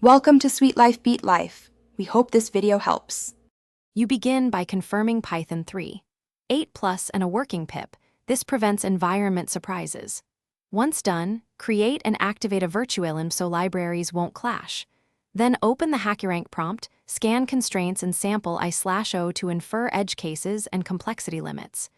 Welcome to Sweet Life Beat Life. We hope this video helps. You begin by confirming Python 3, 8+, and a working pip. This prevents environment surprises. Once done, create and activate a virtualenv so libraries won't clash. Then open the Hackerrank prompt, scan constraints and sample I/O to infer edge cases and complexity limits.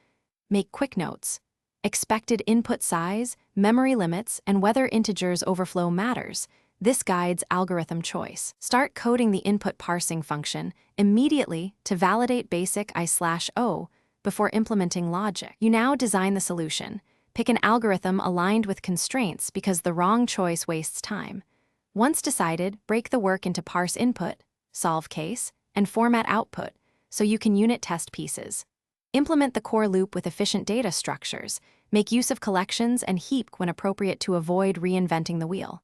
Make quick notes. Expected input size, memory limits, and whether integers overflow matters. This guides algorithm choice. Start coding the input parsing function immediately to validate basic I/O before implementing logic. You now design the solution. Pick an algorithm aligned with constraints because the wrong choice wastes time. Once decided, break the work into parse input, solve case, and format output so you can unit test pieces. Implement the core loop with efficient data structures. Make use of collections and heap when appropriate to avoid reinventing the wheel.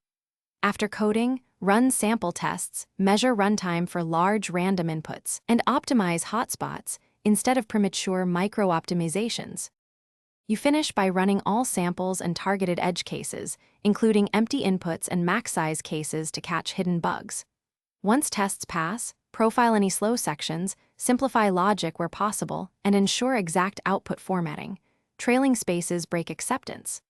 After coding, run sample tests, measure runtime for large random inputs, and optimize hotspots instead of premature micro-optimizations. You finish by running all samples and targeted edge cases, including empty inputs and max size cases to catch hidden bugs. Once tests pass, profile any slow sections, simplify logic where possible, and ensure exact output formatting. Trailing spaces break acceptance.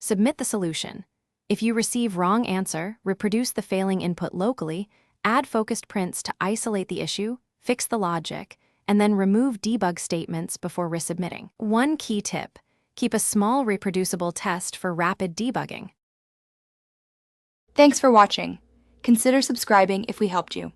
Submit the solution. If you receive wrong answer, reproduce the failing input locally, add focused prints to isolate the issue, fix the logic, and then remove debug statements before resubmitting. One key tip: keep a small reproducible test for rapid debugging. Thanks for watching. Consider subscribing if we helped you.